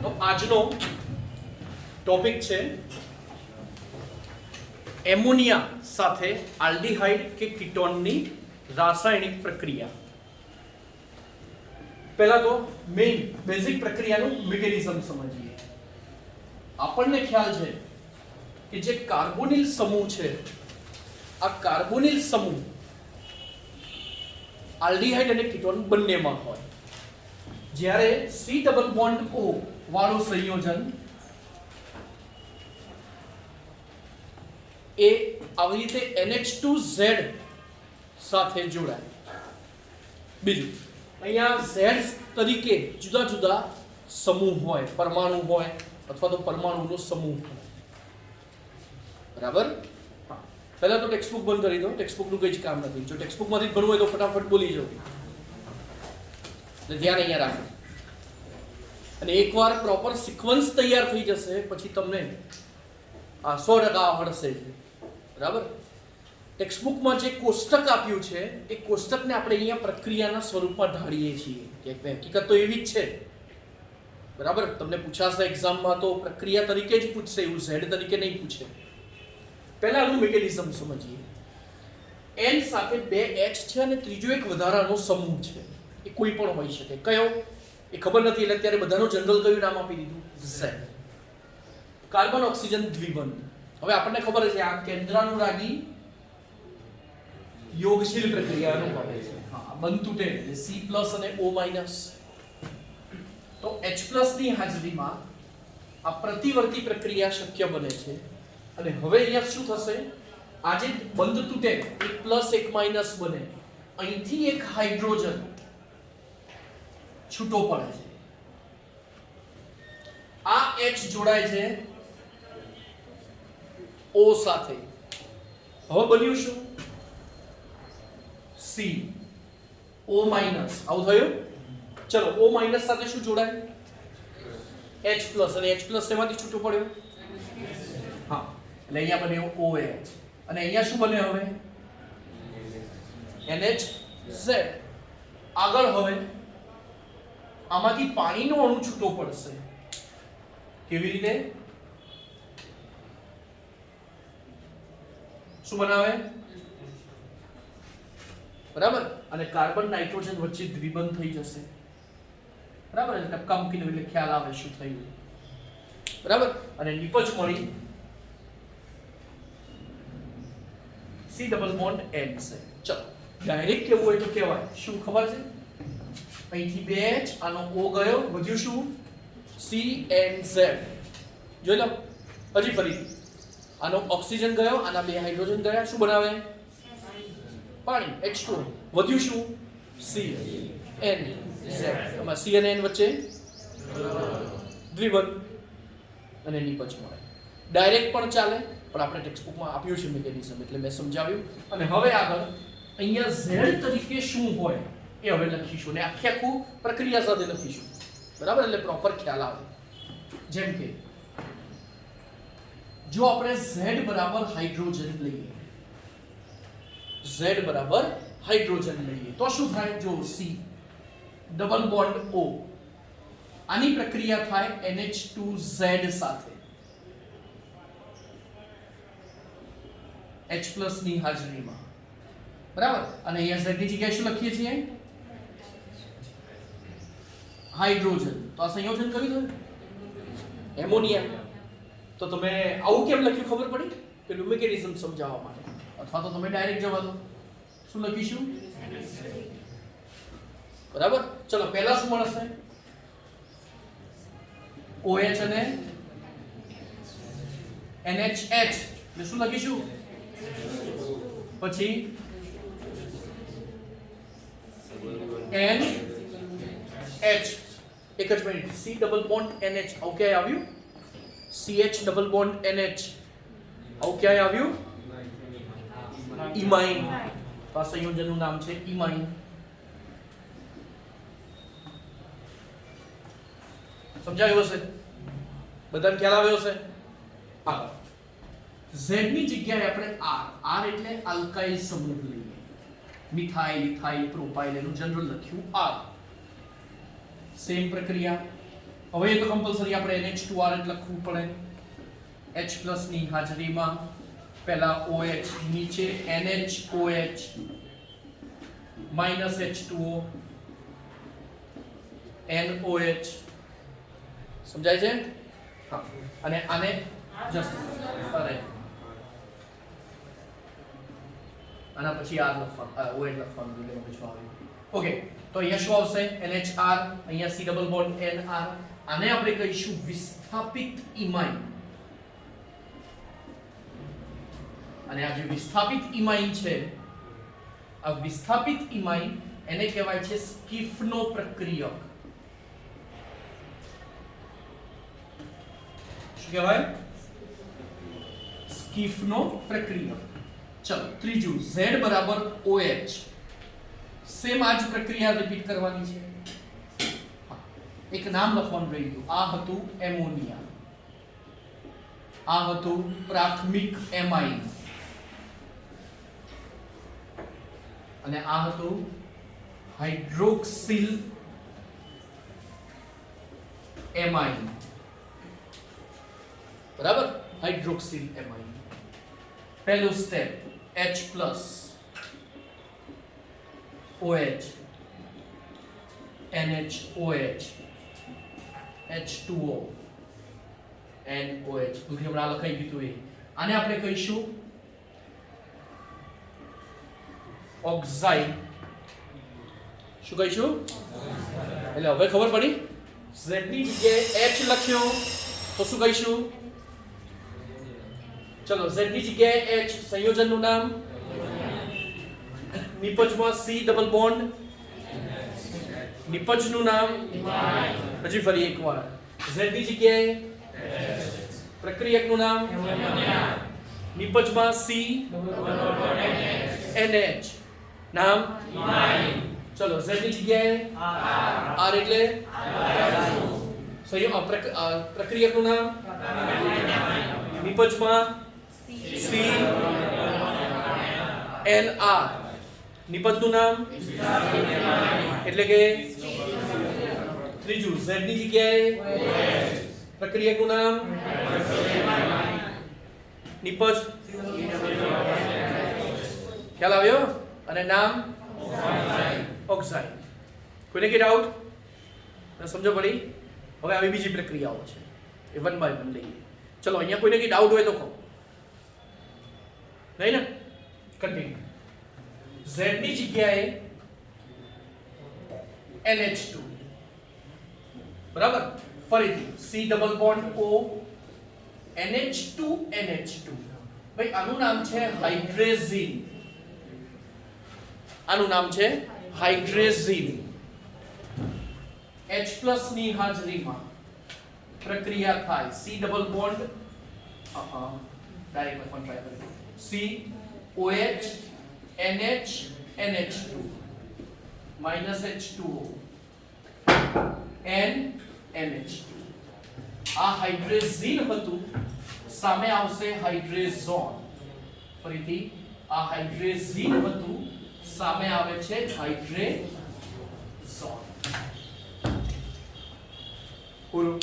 તો આજનો ટોપિક છે એમોનિયા સાથે આલ્ડીહાઇડ કે કીટોનની રાસાયણિક પ્રક્રિયા. પહેલા તો મેઇન બેઝિક પ્રક્રિયાનું મિકેનિઝમ સમજીએ. આપણને ખ્યાલ છે કે જે કાર્બોનિલ સમૂહ છે, આ કાર્બોનિલ સમૂહ આલ્ડીહાઇડ અને કીટોન બંનેમાં હોય. જ્યારે C ડબલ બોન્ડ O વાળું સંયોજન એ આવી રીતે NH2Z સાથે જોડાય. બીજું અહીંયા Z તરીકે જુદા જુદા સમૂહ હોય, પરમાણુ હોય અથવા તો પરમાણુનો સમૂહ હોય. બરાબર? પહેલા તો ટેક્સ્ટબુક બંધ કરી દો. ટેક્સ્ટબુકનું કંઈ જ કામ નથી. જો ટેક્સ્ટબુકમાંથી ભણવું હોય તો ફટાફટ બોલી જાઓ. ધ્યાન અહીંયા રાખો. અને એકવાર પ્રોપર સિક્વન્સ તૈયાર થઈ જશે પછી તમને આ 100% આવડશે. બરાબર? ટેક્સ્ટબુકમાં જે કોષ્ટક આપ્યું છે એ કોષ્ટકને આપણે અહીંયા પ્રક્રિયાના સ્વરૂપમાં ઢાળીએ છીએ. કે હકીકત તો એવી જ છે. બરાબર? તમને પૂછાશે એક્ઝામમાં તો પ્રક્રિયા તરીકે જ પૂછશે, એવું Z તરીકે નહીં પૂછે. પહેલા આનું મિકેનિઝમ સમજીએ. N સાથે 2 H છે અને ત્રીજો એક વધારાનો સમૂહ છે. એ કોઈ પણ હોઈ શકે. કયો એ ખબર નથી, એટલે અત્યારે બધાનું જનરલ કયું નામ આપી દીધું? Z. કાર્બન ઓક્સિજન દ્વિબંધ. હવે આપણને ખબર છે આ કેન્દ્રાનુરાગી યોગશીલ પ્રક્રિયા અનુભવે છે. હા, બંધ તૂટે એટલે C+ અને O-. તો H+ ની હાજરીમાં આ પ્રતિવર્તી પ્રક્રિયા શક્ય બને છે. અને હવે અહીંયા શું થશે? આ જે બંધ તૂટે, એક પ્લસ એક માઇનસ બને, અહીંથી એક હાઇડ્રોજન છૂટો પડે છે. આ H જોડાય છે O સાથે. હવે બન્યું શું? C O-. આવું થયું. ચલો, O- સાથે શું જોડાય? H+ અને H+ એમાંથી છૂટો પડ્યો. હા, એટલે અહીંયા બન્યો OH અને અહીંયા શું બને હવે? NH_Z. આગળ હવે આમાંથી પાણીનો અણુ છૂટો પડશે. કેવી રીતે? શું બનાવે? બરાબર? અને કાર્બન નાઇટ્રોજન વચ્ચે દ્વિબંધ થઈ જશે. બરાબર? એટલે ટપકા મૂકીને એટલે ખ્યાલ આવે શું થયું. બરાબર? અને નિપજ મળી C ડબલ બોન્ડ N છે. ચલો, ડાયરેક્ટ કેવું હોય તો કહેવાય શું ખબર છે? અહીંથી 2H, આનો O ગયો, વધ્યું શું? CNZ. જોઈ લો. હજી ફરી આનો ઓક્સિજન ગયો, આના 2 હાઇડ્રોજન ગયા, શું બનાવે? પાણી, H2O. વધ્યું શું? CNZ. આમાં C અને N વચ્ચે દ્વિબંધ અને નિપજ મળે. ડાયરેક્ટ પણ ચાલે, પણ આપણે ટેક્સ્ટબુકમાં આપ્યું છે મિકેનિઝમ એટલે મેં સમજાવ્યું. અને હવે આગળ અહીંયા Z તરીકે શું હોય એ હવે લખીશું ને આખું પ્રક્રિયા સાથે લખીશું. બરાબર? એટલે પ્રોપર ખ્યાલ આવે. જેમ કે જો આપણે Z બરાબર હાઇડ્રોજન લઈએ, Z બરાબર હાઇડ્રોજન લઈએ તો શું થાય? જો C ડબલ બોન્ડ O, આની પ્રક્રિયા થાય NH2Z સાથે H+ ની હાજરીમાં. બરાબર? અને અહીંયા Z ની જગ્યાએ શું લખીએ છીએ? હાઇડ્રોજન. તો આ સંયોજન કયું થયું? એમોનિયા. તો તમે આવું કેમ લખ્યું ખબર પડી? પેલું મિકેનિઝમ સમજાવવા માટે. અથવા તો તમે ડાયરેક્ટ જવા દો. શું લખીશું? બરાબર? ચલો, પહેલા શું મળશે? OH અને NH. એટલે શું લખીશું? પછી NH. એક જ minute. C double bond NH. આવું ક્યાંય આવ્યું? CH double bond NH. આવું ક્યાંય આવ્યું? ઇમાઇન. આ સંયોજનનું નામ છે ઇમાઇન. સમજાયું હશે? બધાને ખ્યાલ આવ્યો હશે? આગળ Z ની જગ્યાએ આપણે R એટલે આલ્કાઇલ સમૂહ લઈએ. મિથાઇલ, ઇથાઇલ, પ્રોપાઇલ એનું જનરલ લખ્યું R. સેમ પ્રક્રિયા હવે એ તો કમ્પલસરી આપણે NH2R જ લખવું પડે. H+ ની હાજરીમાં પહેલા OH નીચે NHOH minus H2O NOH. સમજાય છે? હા. અને આને જસ્ટ અરે આના પછી R લખવાનું, OH લખવાનું એટલે મગજમાં આવે. ઓકે, તો અહીંયા શું આવશે? NHR, અહીંયા C ડબલ બોન્ડ NR. આને આપણે કહીશું વિસ્થાપિત ઇમાઇન. અને આ જે વિસ્થાપિત ઇમાઇન છે, આ વિસ્થાપિત ઇમાઇન એને કહેવાય છે સ્કિફનો પ્રક્રિયક. શું કહેવાય? સ્કિફનો પ્રક્રિયક. ચલો ત્રીજું, Z બરાબર OH. સેમ આ જ પ્રક્રિયા રિપીટ કરવાની છે. એક નામ લખવાનું રહી ગયું. આ હતું એમોનિયા, આ હતું પ્રાથમિક એમાઇન, અને આ હતું હાઇડ્રોક્સિલ એમાઇન. બરાબર? Hydroxyl amine. પહેલું step H+, OH, NHOH, H2O, NOH. તો હમણાં લખાઈ ગયું એ. આને આપણે કહીશું ઓક્સાઇડ. શું કહીશું? એટલે હવે ખબર પડી. Z ની જગ્યાએ H લખ્યો તો શું કહીશું? ચલો Z ની જગ્યાએ H, સંયોજનનું નામ. નિપજમાં C ડબલ બોન્ડ, નિપજનું નામ. હજી ફરી એકવાર Z ની જગ્યાએ પ્રક્રિયકનું નામ, નિપજમાં C NH નામ. ચલો Z ની જગ્યાએ R એટલે પ્રક્રિયકનું નામ, નિપજમાં C NR નિપજનું નામ. એટલે કે ત્રીજું Z ની જગ્યાએ પ્રક્રિયકનું નામ, નિપજ. ખ્યાલ આવ્યો? અને નામ ઓક્સાઇડ. કોઈને કે ડાઉટ? સમજો પડી? હવે આવી બીજી પ્રક્રિયાઓ છે, એ વન બાય વન લઈએ. ચલો અહીંયા કોઈને કે ડાઉટ હોય તો કહો. નહીં ને? કન્ટિન્યુ. Z ની જગ્યાએ NH2. બરાબર? ફરીથી C double bond O, NH2 NH2. ભાઈ આનું નામ છે હાઇડ્રેઝિન. આનું નામ છે હાઇડ્રેઝિન. H+ ની હાજરીમાં પ્રક્રિયા થાય. C ડબલ બોન્ડ ડાયરેક્ટ લખવાનું ટ્રાય કરીએ. C OH NH NH2 minus H2O N NH2. આ હાઇડ્રેઝિન હતું, સામે આવશે હાઇડ્રેઝોન. ફરીથી આ હાઇડ્રેઝિન હતું, સામે આવે છે હાઇડ્રેઝોન. પૂરું.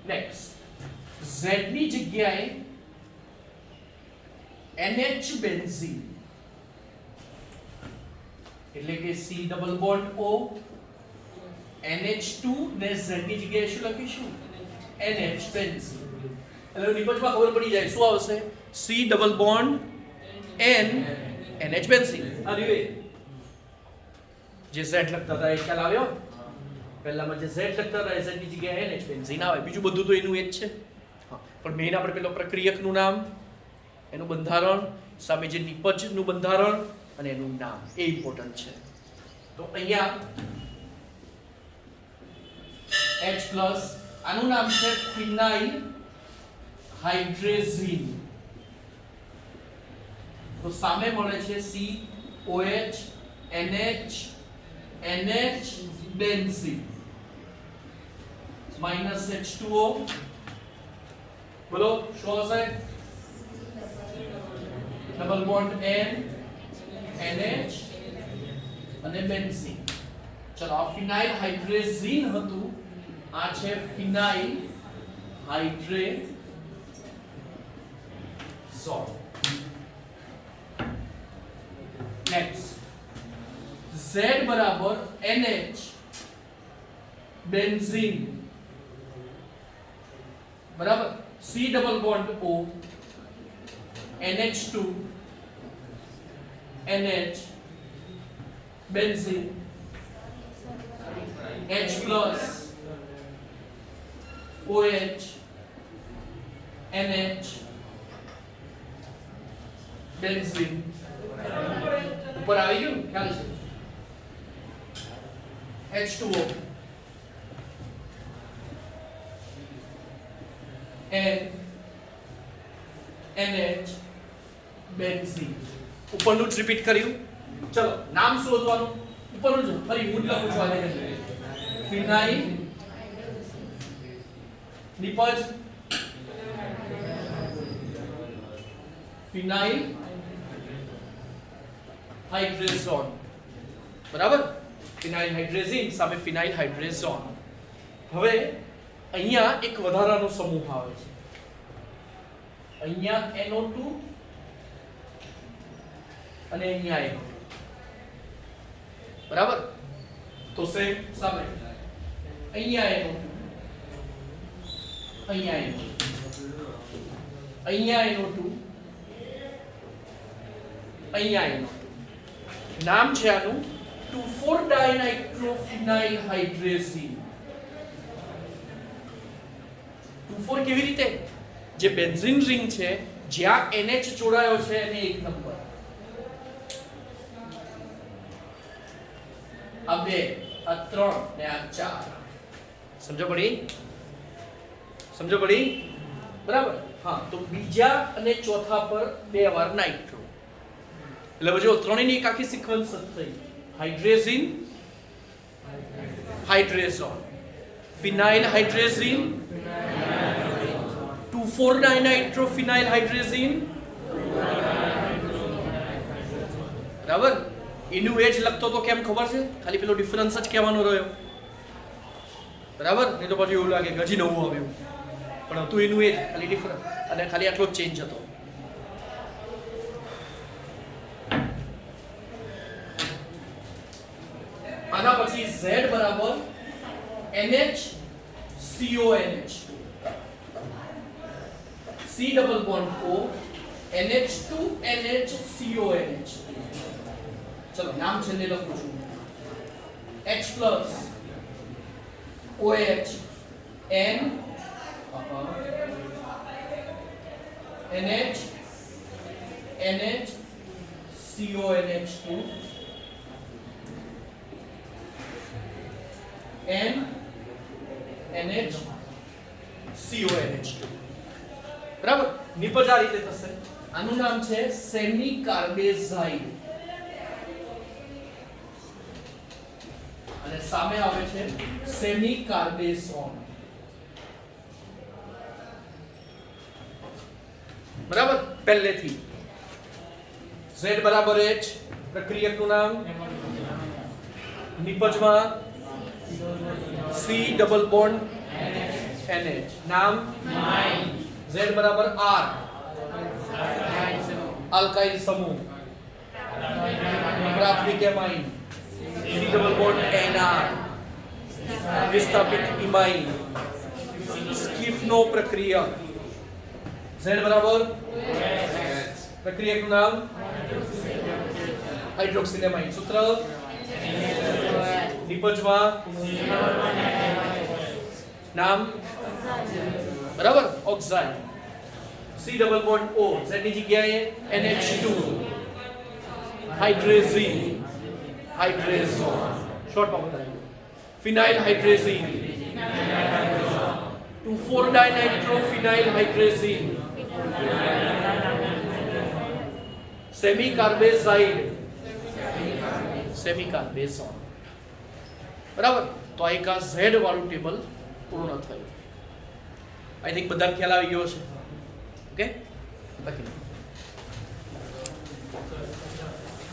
નેક્સ્ટ Z ની જગ્યાએ NH બેન્ઝીન. એટલે કે C double bond O, NH2 ને Z ની જગ્યાએ શું લખીશું? NH benzene. એટલે નિપજમાં ખબર પડી જાય શું આવશે? C double bond N NH benzene. આ રહ્યું જે Z લખતા હતા એ ખ્યાલ આવ્યો? પહેલામાં જે Z લખતા હતા Z ની જગ્યાએ NH બેન્ઝીન આવે. બીજું બધું તો એનું એ જ છે. પણ મેઇન આપણે પેલો પ્રક્રિયકનું નામ, એનું બંધારણ, સામે જે નિપજનું બંધારણ અને એનું નામ એ ઇમ્પોર્ટન્ટ છે. તો અહીંયા H+, આનું નામ છે ફિનાઇલ હાઇડ્રેઝિન. તો સામે મળે છે C OH NH NH benzene minus H2O. બોલો શું આવશે? ડબલ બોન્ડ N NH અને બેન્ઝીન. ચલો આ ફિનાઇલ હાઇડ્રેઝિન હતું, આ છે ફિનાઇલ હાઇડ્રેઝોન. નેક્સ્ટ Z બરાબર NH બેન્ઝીન બરાબર. C double bond O NH2 NH benzene H plus OH NH benzene. ઉપર આવી ગયું ખ્યાલ છે. H2O NH benzene. ઉપરનું જ રિપીટ કર્યું. ચલો નામ શોધવાનું. ઉપરનું જ ફરી હું જ લખું છું. આને ફિનાઇલ નિપજ ફિનાઇલ હાઇડ્રેઝોન બરાબર. ફિનાઇલ હાઇડ્રેઝીન સામે ફિનાઇલ હાઇડ્રેઝોન. હવે અહીંયા એક વધારાનો સમૂહ આવે છે. અહીંયા NO2 અને અહીંયા NO2 બરાબર. તો સેમ સામે અહીંયા NO2 અહીંયા NO2 અહીંયા NO2 અહીંયા NO2. નામ છે આનું 2,4-ડાયનાઇટ્રોફિનાઇલ હાઇડ્રેઝીન. 2,4 કેવી રીતે? જે બેન્ઝીન રિંગ છે જ્યાં NH જોડાયો છે એને એક નંબર, આ 2 આ 3 ને આ 4. સમજો પડી? સમજો પડી? બરાબર. હા, તો બીજા અને ચોથા પર 2 વાર નાઇટ્રો. એટલે જો ત્રણેયની એક આખી સિક્વન્સ થઈ. હાઇડ્રેઝીન હાઇડ્રેઝોન ફિનાઇલ હાઇડ્રેઝીન 2,4-ડાયનાઇટ્રોફિનાઇલ હાઇડ્રેઝીન બરાબર. એનું એજ લખતો તો કેમ ખબર છે? ખાલી પેલો ડિફરન્સ જ કહેવાનો રહ્યો બરાબર. નહીં તો પછી એવું લાગે કે હજી નવું આવ્યું, પણ હતું એનું એજ, ખાલી ડિફરન્સ અને ખાલી આટલો જ ચેન્જ હતો. આના પછી Z બરાબર NH CONH2 C double bond O NH2 NH CONH. ચલો નામ છેલ્લે લખું છું. H plus OH N NH NH CONH2 N NH CONH2 બરાબર. નિપજ આ રીતે થશે. આનું નામ છે સેમી કાર્બેઝાઇડ અને સામે આવે છે સેમી કાર્બેઝોન બરાબર. પહેલેથી Z બરાબર H પ્રક્રિયકનું નામ, નિપજમાં C ડબલ બોન્ડ NH નામ, Z બરાબર R આલ્કાઇલ સમૂહ, પ્રાથમિક amine, C double bond NR વિસ્થાપિત ઇમાઇન, સ્કિફનો પ્રક્રિયક, Z બરાબર પ્રક્રિયકનું નામ હાઇડ્રોક્સિલેમાઇન, સૂત્ર નિપજમાં નામ બરાબર oxide, C double bond O Z ની જગ્યાએ NH2 હાઇડ્રેઝીન હાઇડ્રેઝોન શોર્ટમાં બતાવ્યું. ફિનાઇલ હાઇડ્રેઝીન 2,4-ડાયનાઇટ્રોફિનાઇલ હાઇડ્રેઝીન સેમી કાર્બેઝાઇડ સેમી કાર્બેઝોન બરાબર. તો આ એક આ Z વાળું ટેબલ પૂર્ણ થયું. આઈ થિંક બધાને ખ્યાલ આવી ગયો છે. ઓકે, લખી લો.